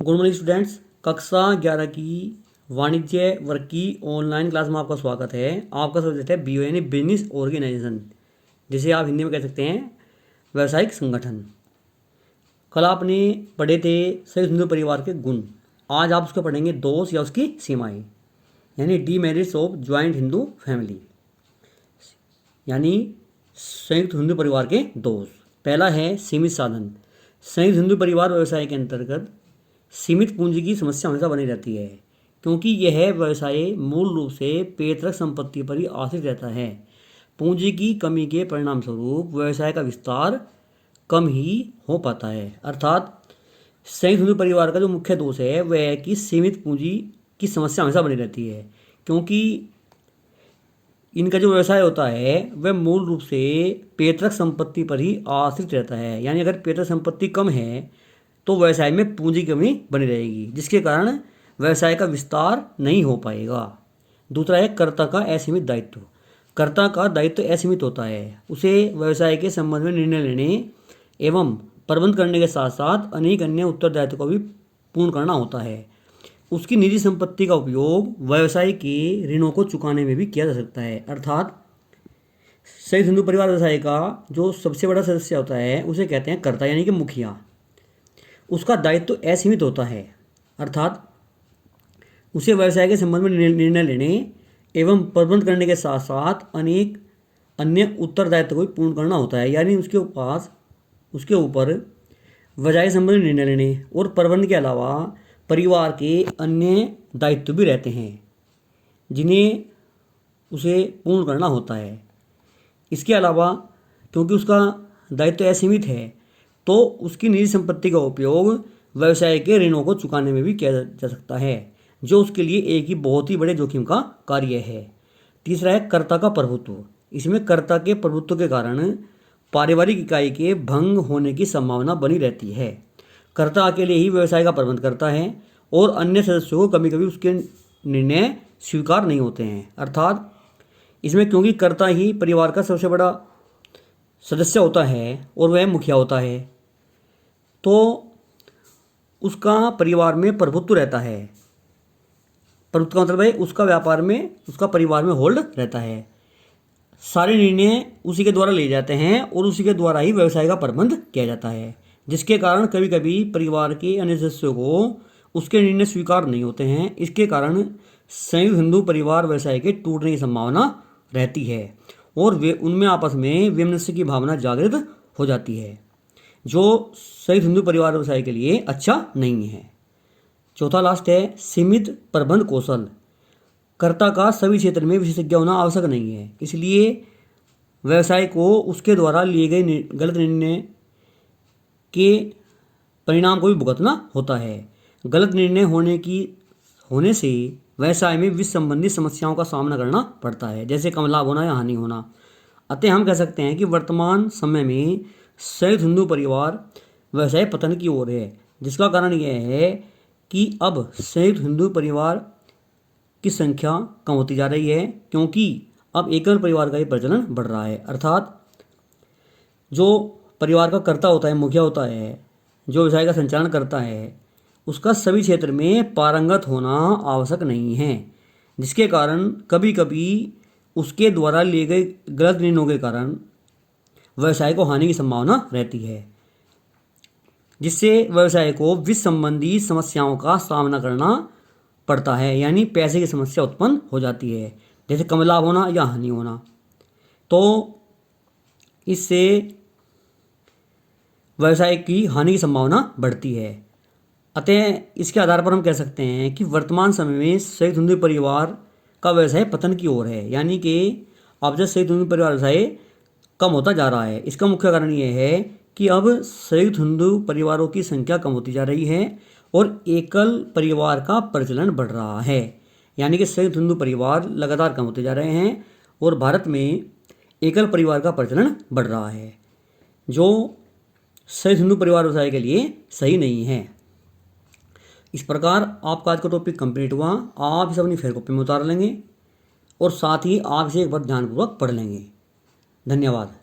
Good morning students. कक्षा 11 की वाणिज्य वर्ग की ऑनलाइन क्लास में आपका स्वागत है। आपका सब्जेक्ट है बीओ यानी बिजनेस ऑर्गेनाइजेशन, जिसे आप हिंदी में कह सकते हैं व्यावसायिक संगठन। कल आपने पढ़े थे संयुक्त हिंदू परिवार के गुण। आज आप उसको पढ़ेंगे दोष या उसकी सीमाएं, यानी demerits of joint Hindu family, यानी संयुक्त हिंदू परिवार के दोष। पहला है सीमित साधन। संयुक्त हिंदू परिवार व्यवसाय के अंतर्गत सीमित पूंजी की समस्या हमेशा बनी रहती है, क्योंकि यह व्यवसाय मूल रूप से पैतृक संपत्ति पर ही आश्रित रहता है। पूंजी की कमी के परिणाम स्वरूप व्यवसाय का विस्तार कम ही हो पाता है। अर्थात संयुक्त हिंदू परिवार का जो मुख्य दोष है वह है कि सीमित पूंजी की समस्या हमेशा बनी रहती है, क्योंकि इनका जो व्यवसाय होता है वह मूल रूप से पैतृक संपत्ति पर ही आश्रित रहता है। यानी अगर पैतृक संपत्ति कम है तो व्यवसाय में पूंजी की कमी बनी रहेगी, जिसके कारण व्यवसाय का विस्तार नहीं हो पाएगा। दूसरा है कर्ता का असीमित दायित्व। कर्ता का दायित्व असीमित होता है। उसे व्यवसाय के संबंध में निर्णय लेने एवं प्रबंध करने के साथ साथ अनेक अन्य उत्तरदायित्व को भी पूर्ण करना होता है। उसकी निजी संपत्ति का उपयोग व्यवसाय के ऋणों को चुकाने में भी किया जा सकता है। अर्थात संयुक्त हिंदू परिवार व्यवसाय का जो सबसे बड़ा सदस्य होता है उसे कहते हैं कर्ता, यानी कि मुखिया। उसका दायित्व असीमित होता है, अर्थात उसे व्यवसाय के संबंध में निर्णय लेने एवं प्रबंध करने के साथ साथ अनेक अन्य उत्तरदायित्व को भी पूर्ण करना होता है। यानी उसके ऊपर व्यवसाय के संबंध में निर्णय लेने और प्रबंध के अलावा परिवार के अन्य दायित्व भी रहते हैं, जिन्हें उसे पूर्ण करना होता है। इसके अलावा क्योंकि उसका दायित्व असीमित है तो उसकी निजी संपत्ति का उपयोग व्यवसाय के ऋणों को चुकाने में भी किया जा सकता है, जो उसके लिए एक ही बहुत ही बड़े जोखिम का कार्य है। तीसरा है कर्ता का प्रभुत्व। इसमें कर्ता के प्रभुत्व के कारण पारिवारिक इकाई के भंग होने की संभावना बनी रहती है। कर्ता अकेले ही व्यवसाय का प्रबंध करता है और अन्य सदस्यों को कभी कभी उसके निर्णय स्वीकार नहीं होते हैं। अर्थात इसमें क्योंकि कर्ता ही परिवार का सबसे बड़ा सदस्य होता है और वह मुखिया होता है, तो उसका परिवार में प्रभुत्व रहता है। प्रभुत्व का मतलब है उसका परिवार में होल्ड रहता है। सारे निर्णय उसी के द्वारा लिए जाते हैं और उसी के द्वारा ही व्यवसाय का प्रबंध किया जाता है, जिसके कारण कभी कभी परिवार के अन्य सदस्यों को उसके निर्णय स्वीकार नहीं होते हैं। इसके कारण संयुक्त हिंदू परिवार व्यवसाय के टूटने की संभावना रहती है और वे उनमें आपस में वैमनस्य की भावना जागृत हो जाती है, जो संयुक्त हिंदू परिवार व्यवसाय के लिए अच्छा नहीं है। चौथा लास्ट है सीमित प्रबंध कौशल। कर्ता का सभी क्षेत्र में विशेषज्ञ होना आवश्यक नहीं है, इसलिए व्यवसाय को उसके द्वारा लिए गए गलत निर्णय के परिणाम को भी भुगतना होता है। गलत निर्णय होने से व्यवसाय में वित्त संबंधी समस्याओं का सामना करना पड़ता है, जैसे कम लाभ होना या हानि होना। अतः हम कह सकते हैं कि वर्तमान समय में संयुक्त हिंदू परिवार व्यवसाय पतन की ओर है, जिसका कारण यह है कि अब संयुक्त हिंदू परिवार की संख्या कम होती जा रही है, क्योंकि अब एकल परिवार का ही प्रचलन बढ़ रहा है। अर्थात जो परिवार का कर्ता होता है, मुखिया होता है, जो व्यवसाय का संचालन करता है, उसका सभी क्षेत्र में पारंगत होना आवश्यक नहीं है, जिसके कारण कभी कभी उसके द्वारा लिए गए गलत निर्णयों के कारण व्यवसाय को हानि की संभावना रहती है, जिससे व्यवसाय को वित्त संबंधी समस्याओं का सामना करना पड़ता है। यानी पैसे की समस्या उत्पन्न हो जाती है, जैसे कम लाभ होना या हानि होना। तो इससे व्यवसाय की हानि की संभावना बढ़ती है। अतः इसके आधार पर हम कह सकते हैं कि वर्तमान समय में संयुक्त हिंदू परिवार का व्यवसाय पतन की ओर है, यानी कि अब जब संयुक्त हिंदू परिवार व्यवसाय कम होता जा रहा है। इसका मुख्य कारण ये है कि अब संयुक्त हिंदू परिवारों की संख्या कम होती जा रही है और एकल परिवार का प्रचलन बढ़ रहा है। यानी कि संयुक्त हिंदू परिवार लगातार कम होते जा रहे हैं और भारत में एकल परिवार का प्रचलन बढ़ रहा है, जो संयुक्त हिंदू परिवार व्यवसाय के लिए सही नहीं है। इस प्रकार आपका आज का टॉपिक कंप्लीट हुआ। आप इसे अपनी फेयर कॉपी में उतार लेंगे और साथ ही आप इसे एक बार ध्यानपूर्वक पढ़ लेंगे। धन्यवाद।